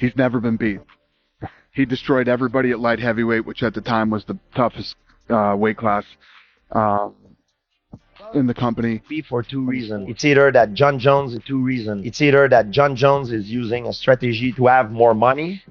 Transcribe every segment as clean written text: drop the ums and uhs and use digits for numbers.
He's never been beat. He destroyed everybody at light heavyweight, which at the time was the toughest weight class in the company. For two reasons. It's either that Jon Jones is using a strategy to have more money.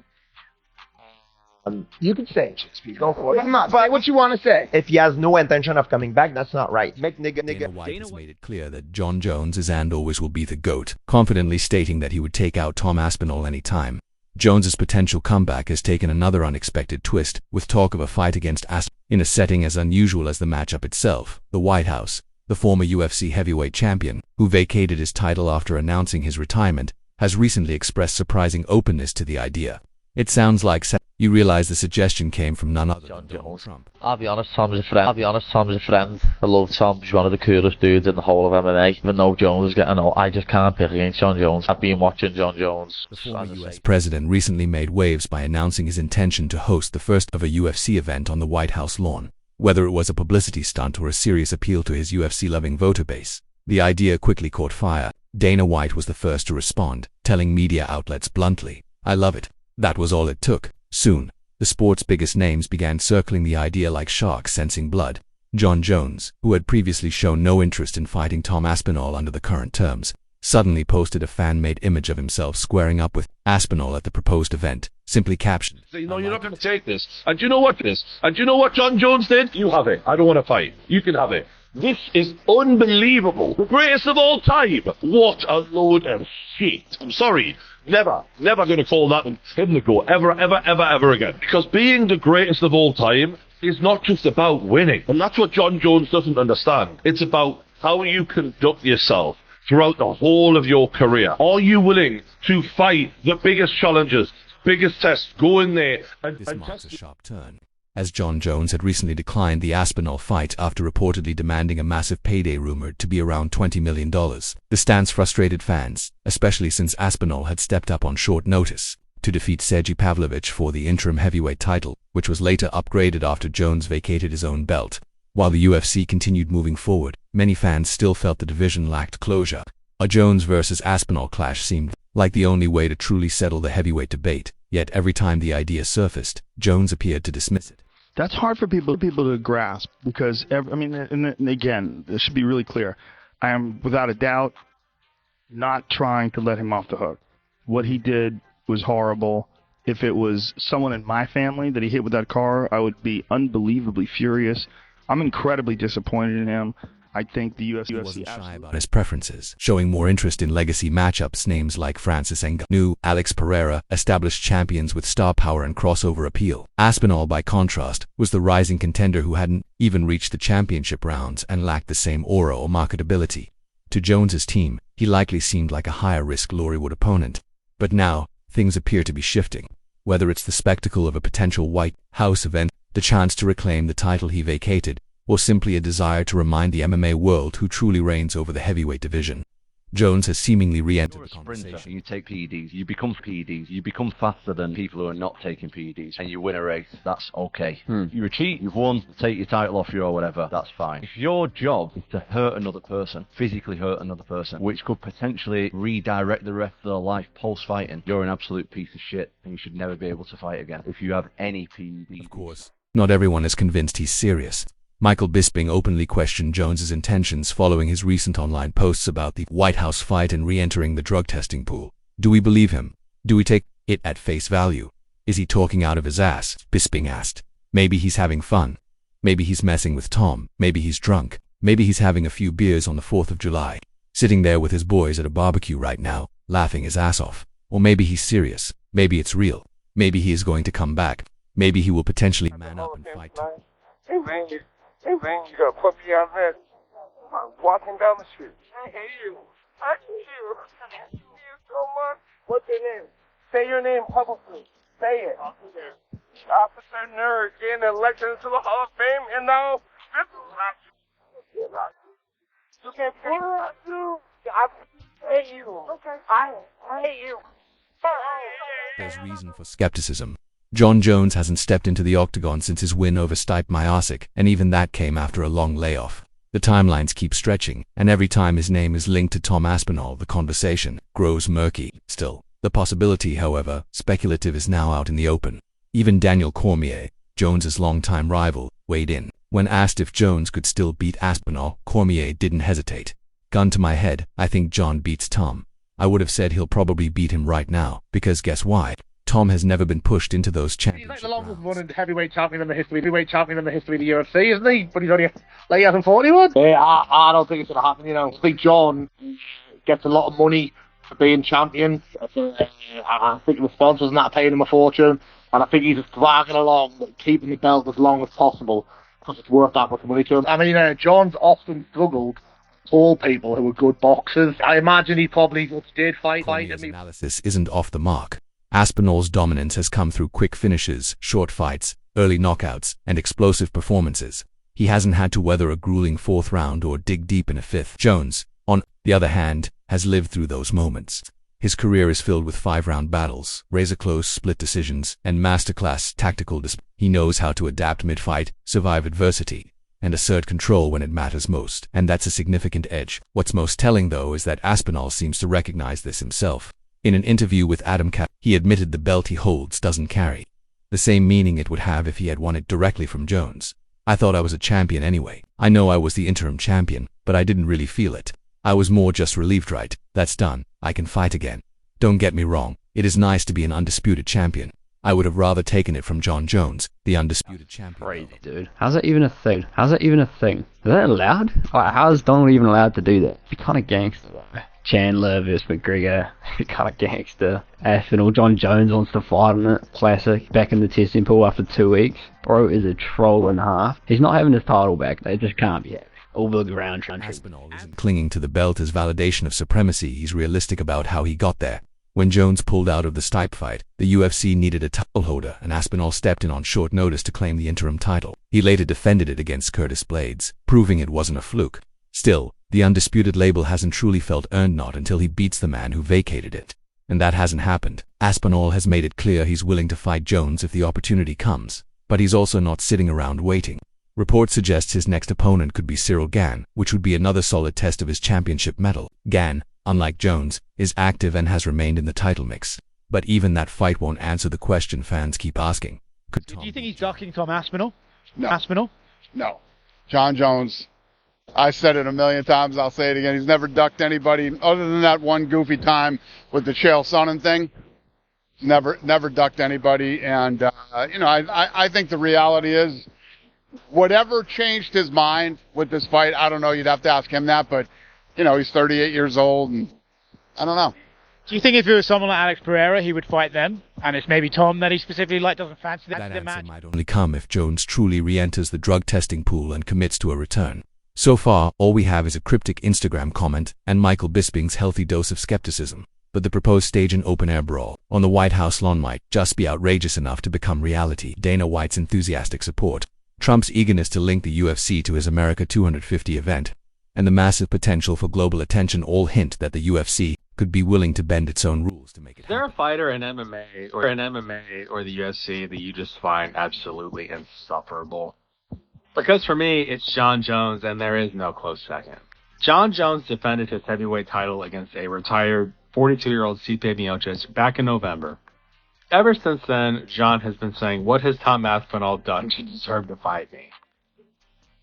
You can say it. Go for it. Come on, Say what you want to say. If he has no intention of coming back, that's not right. Dana White has made it clear that Jon Jones is and always will be the GOAT, confidently stating that he would take out Tom Aspinall any time. Jones's potential comeback has taken another unexpected twist, with talk of a fight against Aspinall in a setting as unusual as the matchup itself. The White House, the former UFC heavyweight champion, who vacated his title after announcing his retirement, has recently expressed surprising openness to the idea. It sounds like you realize the suggestion came from none other than Donald Trump. I'll be honest, Tom's a friend. I love Tom. He's one of the coolest dudes in the whole of MMA. Even though Jones is getting old, I just can't pick against Jon Jones. I've been watching Jon Jones. The former US president recently made waves by announcing his intention to host the first of a UFC event on the White House lawn. Whether it was a publicity stunt or a serious appeal to his UFC-loving voter base, the idea quickly caught fire. Dana White was the first to respond, telling media outlets bluntly, "I love it." That was all it took. Soon, the sport's biggest names began circling the idea like sharks sensing blood. Jon Jones, who had previously shown no interest in fighting Tom Aspinall under the current terms, suddenly posted a fan-made image of himself squaring up with Aspinall at the proposed event, simply captioned, "You know, you're not going to take this. And do you know what this? And do you know what Jon Jones did? You have it. I don't want to fight. You can have it. This is unbelievable. The greatest of all time. What a load of shit. I'm sorry. Never going to call that him the GOAT. Ever again. Because being the greatest of all time is not just about winning. And that's what Jon Jones doesn't understand. It's about how you conduct yourself throughout the whole of your career. Are you willing to fight the biggest challenges, biggest tests, go in there and This marks a sharp turn, as Jon Jones had recently declined the Aspinall fight after reportedly demanding a massive payday rumored to be around $20 million. The stance frustrated fans, especially since Aspinall had stepped up on short notice to defeat Sergey Pavlovich for the interim heavyweight title, which was later upgraded after Jones vacated his own belt. While the UFC continued moving forward, many fans still felt the division lacked closure. A Jones versus Aspinall clash seemed like the only way to truly settle the heavyweight debate, yet every time the idea surfaced, Jones appeared to dismiss it. That's hard for people to grasp because, and again, this should be really clear. I am, without a doubt, not trying to let him off the hook. What he did was horrible. If it was someone in my family that he hit with that car, I would be unbelievably furious. I'm incredibly disappointed in him. I think the UFC wasn't shy about his preferences, showing more interest in legacy matchups. Names like Francis Ngannou, Alex Pereira, established champions with star power and crossover appeal. Aspinall, by contrast, was the rising contender who hadn't even reached the championship rounds and lacked the same aura or marketability. To Jones's team, he likely seemed like a higher-risk Lorrywood opponent. But now, things appear to be shifting. Whether it's the spectacle of a potential White House event, the chance to reclaim the title he vacated, or simply a desire to remind the MMA world who truly reigns over the heavyweight division, Jones has seemingly re-entered the conversation. You take PEDs, you become faster than people who are not taking PEDs, and you win a race. That's okay. You're a cheat, you've won, take your title off you or whatever, that's fine. If your job is to hurt another person, physically hurt another person, which could potentially redirect the rest of their life post-fighting, you're an absolute piece of shit, and you should never be able to fight again if you have any PEDs. Of course, not everyone is convinced he's serious. Michael Bisping openly questioned Jones's intentions following his recent online posts about the White House fight and re-entering the drug testing pool. Do we believe him? Do we take it at face value? Is he talking out of his ass? Bisping asked. Maybe he's having fun. Maybe he's messing with Tom. Maybe he's drunk. Maybe he's having a few beers on the 4th of July, sitting there with his boys at a barbecue right now, laughing his ass off. Or maybe he's serious. Maybe it's real. Maybe he is going to come back. Maybe he will potentially man up and fight Tom. Hey man, you gotta put me out there. I'm walking down the street. I hate you. I hate you. I hate you so much. What's your name? Say your name publicly. Say it. Officer Nerd getting elected into the Hall of Fame, and now this is not you. You can't say that, dude. I hate you. Okay. I hate you. There's reason for skepticism. Jon Jones hasn't stepped into the octagon since his win over Stipe Miocic, and even that came after a long layoff. The timelines keep stretching, and every time his name is linked to Tom Aspinall, the conversation grows murky. Still, The possibility, however, speculative, is now out in the open. Even Daniel Cormier, Jones's longtime rival, weighed in. When asked if Jones could still beat Aspinall, Cormier didn't hesitate. Gun to my head, I think Jon beats Tom. I would have said he'll probably beat him right now, because guess why? Tom has never been pushed into those championship He's like the longest rounds. running heavyweight champion in the history of the UFC, isn't he? But he's only like he hasn't fought anyone. Yeah, I don't think it's gonna happen. You know, I think Jon gets a lot of money for being champion. I think the sponsors are not paying him a fortune, and I think he's just dragging along, keeping the belt as long as possible because it's worth that much money to him. I mean, Jon's often struggled. All people who are good boxers. I imagine he probably did fight. Cormier's analysis isn't off the mark. Aspinall's dominance has come through quick finishes, short fights, early knockouts, and explosive performances. He hasn't had to weather a grueling fourth round or dig deep in a fifth. Jones, on the other hand, has lived through those moments. His career is filled with 5-round battles, razor-close split decisions, and masterclass tactical discipline. He knows how to adapt mid-fight, survive adversity, and assert control when it matters most. And that's a significant edge. What's most telling, though, is that Aspinall seems to recognize this himself. In an interview with Adam Cap, he admitted the belt he holds doesn't carry the same meaning it would have if he had won it directly from Jones. I thought I was a champion anyway. I know I was the interim champion, but I didn't really feel it. I was more just relieved. Right, that's done. I can fight again. Don't get me wrong, it is nice to be an undisputed champion. I would have rather taken it from Jon Jones, the undisputed champion. Crazy, dude. How's that even a thing? How's that even a thing? Is that allowed? Like, how is Donald even allowed to do that? Be kind of gangster, though. Chandler versus McGregor, kind of gangster. Aspinall, Jon Jones wants to fight on it. Classic. Back in the testing pool after 2 weeks. Bro is a troll and a half. He's not having his title back. They just can't be having. All the ground country. Aspinall isn't clinging to the belt as validation of supremacy. He's realistic about how he got there. When Jones pulled out of the Stipe fight, the UFC needed a title holder, and Aspinall stepped in on short notice to claim the interim title. He later defended it against Curtis Blades, proving it wasn't a fluke. Still, the undisputed label hasn't truly felt earned, not until he beats the man who vacated it. And that hasn't happened. Aspinall has made it clear he's willing to fight Jones if the opportunity comes, but he's also not sitting around waiting. Reports suggest his next opponent could be Cyril Gane, which would be another solid test of his championship mettle. Gane, unlike Jones, is active and has remained in the title mix. But even that fight won't answer the question fans keep asking. Do you think he's ducking Tom Aspinall? No. Aspinall? No. Jon Jones, I said it a million times, I'll say it again, he's never ducked anybody other than that one goofy time with the Chael Sonnen thing. Never ducked anybody, and I think the reality is, whatever changed his mind with this fight, I don't know, you'd have to ask him that, but he's 38 years old, and I don't know. Do you think if it was someone like Alex Pereira, he would fight them? And it's maybe Tom that he specifically doesn't fancy That answer match? might only come if Jones truly re-enters the drug testing pool and commits to a return. So far, all we have is a cryptic Instagram comment and Michael Bisping's healthy dose of skepticism. But the proposed stage an open-air brawl on the White House lawn might just be outrageous enough to become reality. Dana White's enthusiastic support, Trump's eagerness to link the UFC to his America 250 event, and the massive potential for global attention all hint that the UFC could be willing to bend its own rules to make it Is there happen. a fighter in MMA or the UFC that you just find absolutely insufferable? Because for me, it's Jon Jones, and there is no close second. Jon Jones defended his heavyweight title against a retired 42-year-old Stipe Miocic back in November. Ever since then, Jon has been saying, what has Tom Aspinall done to deserve to fight me?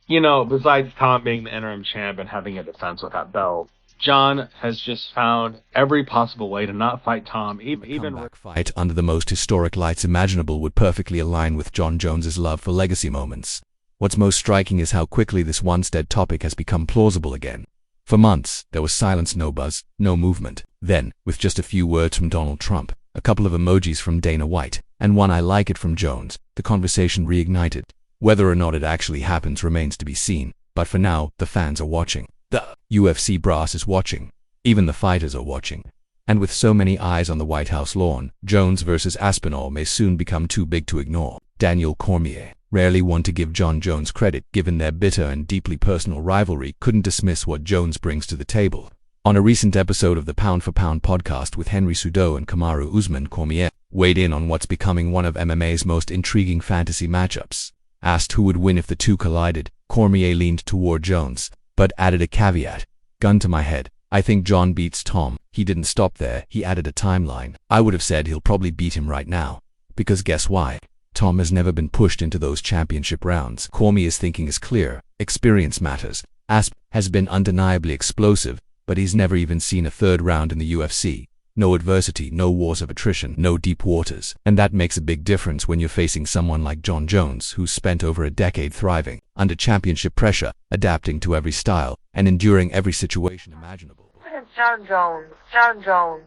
Besides Tom being the interim champ and having a defense with that belt, Jon has just found every possible way to not fight Tom, even comeback fight under the most historic lights imaginable would perfectly align with Jon Jones's love for legacy moments. What's most striking is how quickly this once dead topic has become plausible again. For months, there was silence, no buzz, no movement. Then, with just a few words from Donald Trump, a couple of emojis from Dana White, and one "I like it" from Jones, the conversation reignited. Whether or not it actually happens remains to be seen, but for now, the fans are watching. The UFC brass is watching. Even the fighters are watching. And with so many eyes on the White House lawn, Jones versus Aspinall may soon become too big to ignore. Daniel Cormier, rarely one to give Jon Jones credit given their bitter and deeply personal rivalry, couldn't dismiss what Jones brings to the table. On a recent episode of the Pound for Pound podcast with Henry Sudeau and Kamaru Usman, Cormier weighed in on what's becoming one of MMA's most intriguing fantasy matchups. Asked who would win if the two collided, Cormier leaned toward Jones, but added a caveat. Gun to my head, I think Jon beats Tom. He didn't stop there, he added a timeline. I would have said he'll probably beat him right now. Because guess why? Tom has never been pushed into those championship rounds. Cormier's thinking is clear. Experience matters. Asp has been undeniably explosive, but he's never even seen a third round in the UFC. No adversity, no wars of attrition, no deep waters. And that makes a big difference when you're facing someone like Jon Jones, who's spent over a decade thriving under championship pressure, adapting to every style, and enduring every situation imaginable. Jon Jones. Jon Jones.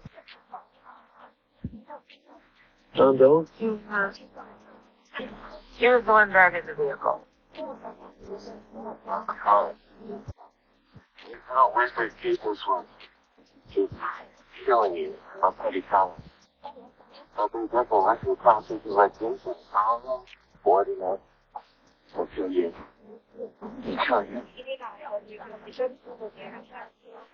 Jon Jones? He was the one driving the vehicle. Don't waste my people's one. Keep killing you. I'm pretty calm. I'll be careful. I can processes like this. Ordinary. I'll kill you. Kill you.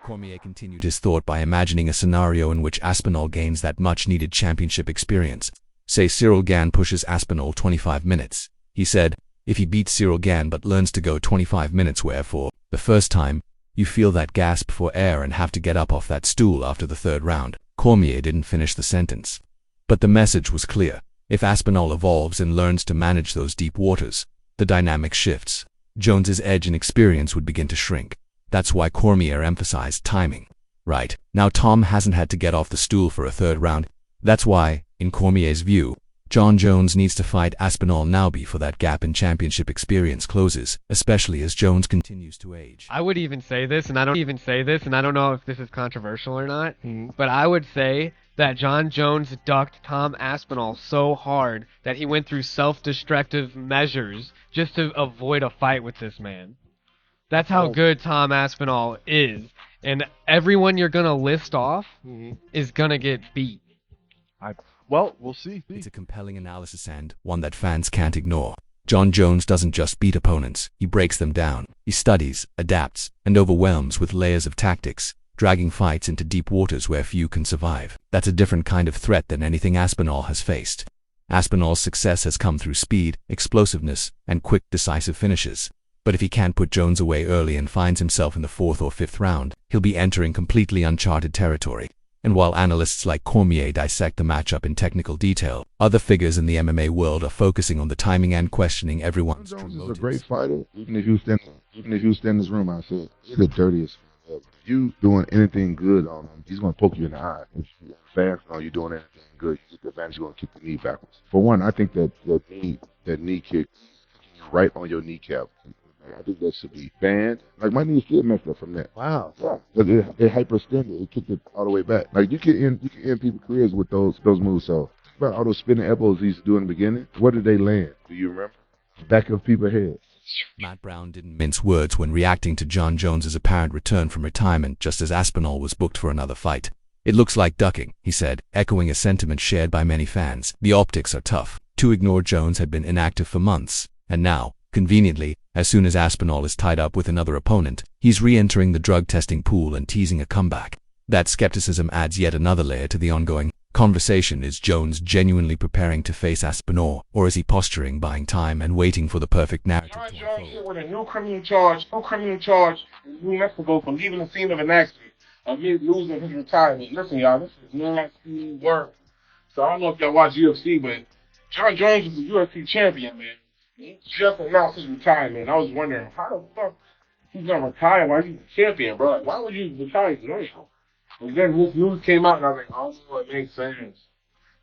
Cormier continued his thought by imagining a scenario in which Aspinall gains that much-needed championship experience. Say Cyril Gane pushes Aspinall 25 minutes. He said, if he beats Cyril Gane but learns to go 25 minutes where for the first time, you feel that gasp for air and have to get up off that stool after the third round. Cormier didn't finish the sentence. But the message was clear. If Aspinall evolves and learns to manage those deep waters, the dynamic shifts. Jones's edge and experience would begin to shrink. That's why Cormier emphasized timing. Right, now Tom hasn't had to get off the stool for a third round. That's why, in Cormier's view, Jon Jones needs to fight Aspinall now before that gap in championship experience closes, especially as Jones continues to age. I would even say this, and I don't know if this is controversial or not, but I would say that Jon Jones ducked Tom Aspinall so hard that he went through self-destructive measures just to avoid a fight with this man. That's how good Tom Aspinall is, and everyone you're gonna list off is gonna get beat. Well, we'll see. It's a compelling analysis and one that fans can't ignore. Jon Jones doesn't just beat opponents, he breaks them down. He studies, adapts, and overwhelms with layers of tactics, dragging fights into deep waters where few can survive. That's a different kind of threat than anything Aspinall has faced. Aspinall's success has come through speed, explosiveness, and quick, decisive finishes. But if he can't put Jones away early and finds himself in the fourth or fifth round, he'll be entering completely uncharted territory. And while analysts like Cormier dissect the matchup in technical detail, other figures in the MMA world are focusing on the timing and questioning everyone's true motives. Jones is a great fighter. Even if you stand in this room, I said, he's the dirtiest. If you doing anything good on him, he's going to poke you in the eye. If you're fast on you doing anything good, you get the advantage, you're going to kick the knee backwards. For one, I think that knee kick right on your kneecap, I think that should be banned. Like, my knee still messed up from that. Wow. Yeah. It hyperextended. It kicked it all the way back. Like, you can end people's careers with those moves. So, about all those spinning elbows he used to do in the beginning, where did they land? Do you remember? Back of people's heads. Matt Brown didn't mince words when reacting to Jon Jones's apparent return from retirement just as Aspinall was booked for another fight. It looks like ducking, he said, echoing a sentiment shared by many fans. The optics are tough. To ignore Jones had been inactive for months, and now, conveniently, as soon as Aspinall is tied up with another opponent, he's re-entering the drug testing pool and teasing a comeback. That skepticism adds yet another layer to the ongoing conversation. Is Jones genuinely preparing to face Aspinall, or is he posturing, buying time, and waiting for the perfect narrative to unfold? Jones with a new criminal charge in New Mexico for leaving the scene of an accident amid losing his retirement. Listen, y'all, this is nasty work. So I don't know if y'all watch UFC, but Jon Jones is a UFC champion, man. He just announced his retirement. I was wondering, how the fuck he's gonna retire while he's a champion, bro? Like, why would you retire now? And then this news came out, and I was like, oh, it makes sense.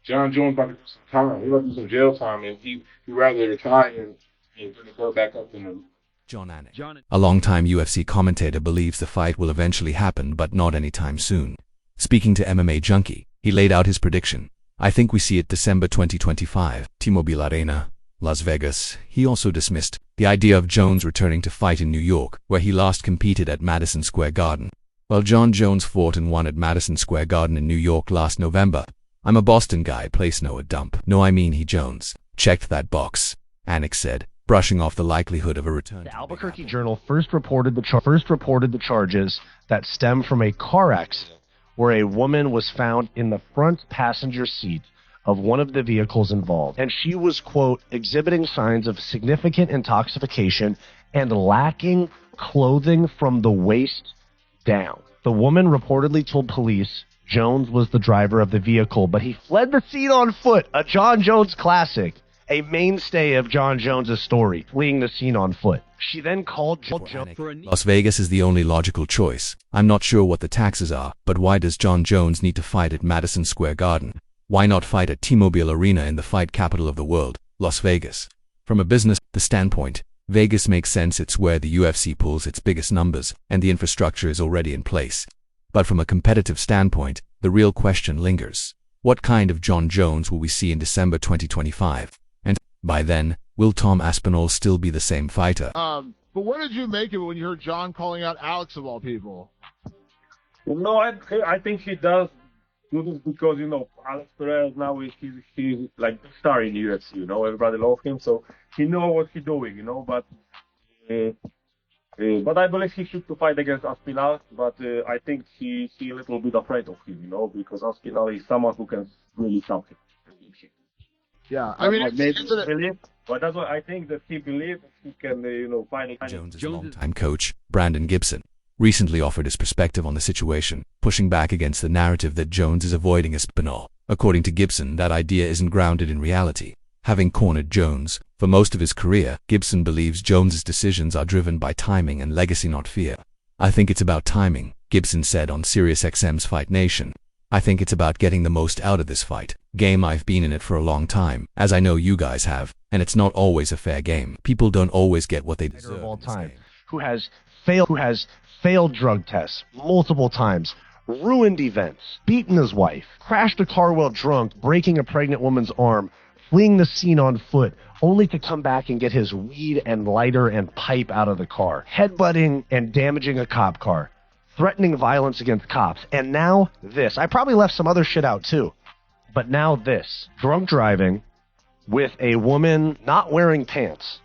Jon Jones about to do some time. He's about to do some jail time, and he'd rather retire and go back up in the... John Anik, a longtime UFC commentator, believes the fight will eventually happen, but not anytime soon. Speaking to MMA Junkie, he laid out his prediction. I think we see it December 2025, T-Mobile Arena, Las Vegas. He also dismissed the idea of Jones returning to fight in New York, where he last competed at Madison Square Garden. Well, Jon Jones fought and won at Madison Square Garden in New York last November. I'm a Boston guy, place no a dump. No, I mean he Jones. Checked that box, Anik said, brushing off the likelihood of a return. The Albuquerque Journal first reported the charges that stem from a car accident where a woman was found in the front passenger seat of one of the vehicles involved, and she was, quote, exhibiting signs of significant intoxication and lacking clothing from the waist down. The woman reportedly told police Jones was the driver of the vehicle, but he fled the scene on foot, a Jon Jones classic, a mainstay of Jon Jones' story, fleeing the scene on foot. She then called Jones for a Las Vegas is the only logical choice. I'm not sure what the taxes are, but why does Jon Jones need to fight at Madison Square Garden? Why not fight at T-Mobile Arena in the fight capital of the world, Las Vegas? From a business standpoint, Vegas makes sense. It's where the UFC pulls its biggest numbers, and the infrastructure is already in place. But from a competitive standpoint, the real question lingers. What kind of Jon Jones will we see in December 2025? And by then, will Tom Aspinall still be the same fighter? But what did you make of it when you heard Jon calling out Alex of all people? No, I think he does do this because, Alex Perez now he's like the star in the UFC, everybody loves him, so he knows what he's doing, but I believe he should to fight against Aspinall, but I think he's a little bit afraid of him, because Aspinall is someone who can really stop him. Yeah, I mean, but that's why I think that he believes he can, fight. Jones' longtime coach, Brandon Gibson, recently offered his perspective on the situation, pushing back against the narrative that Jones is avoiding Aspinall. According to Gibson, that idea isn't grounded in reality. Having cornered Jones for most of his career, Gibson believes Jones's decisions are driven by timing and legacy, not fear. I think it's about timing, Gibson said on SiriusXM's Fight Nation. I think it's about getting the most out of this fight. Game, I've been in it for a long time, as I know you guys have, and it's not always a fair game. People don't always get what they deserve of all time, who has failed drug tests multiple times, ruined events, beaten his wife, crashed a car while drunk, breaking a pregnant woman's arm, fleeing the scene on foot, only to come back and get his weed and lighter and pipe out of the car, headbutting and damaging a cop car, threatening violence against cops, and now this. I probably left some other shit out too, but now this. Drunk driving with a woman not wearing pants.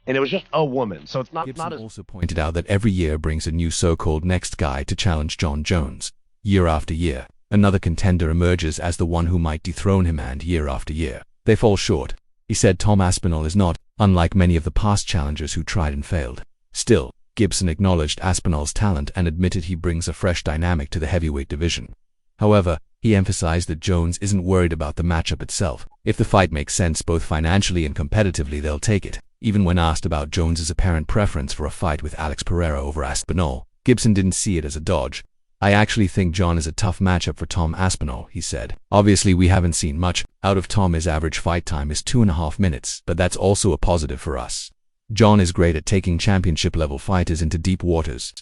And it was just a woman, so it's not Gibson as... also pointed out that every year brings a new so-called next guy to challenge Jon Jones. Year after year, another contender emerges as the one who might dethrone him, and year after year, they fall short. He said Tom Aspinall is not, unlike many of the past challengers who tried and failed. Still, Gibson acknowledged Aspinall's talent and admitted he brings a fresh dynamic to the heavyweight division. However, he emphasized that Jones isn't worried about the matchup itself. If the fight makes sense both financially and competitively, they'll take it. Even when asked about Jones's apparent preference for a fight with Alex Pereira over Aspinall, Gibson didn't see it as a dodge. I actually think Jon is a tough matchup for Tom Aspinall, he said. Obviously, we haven't seen much out of Tom. His average fight time is 2.5 minutes, but that's also a positive for us. Jon is great at taking championship-level fighters into deep waters.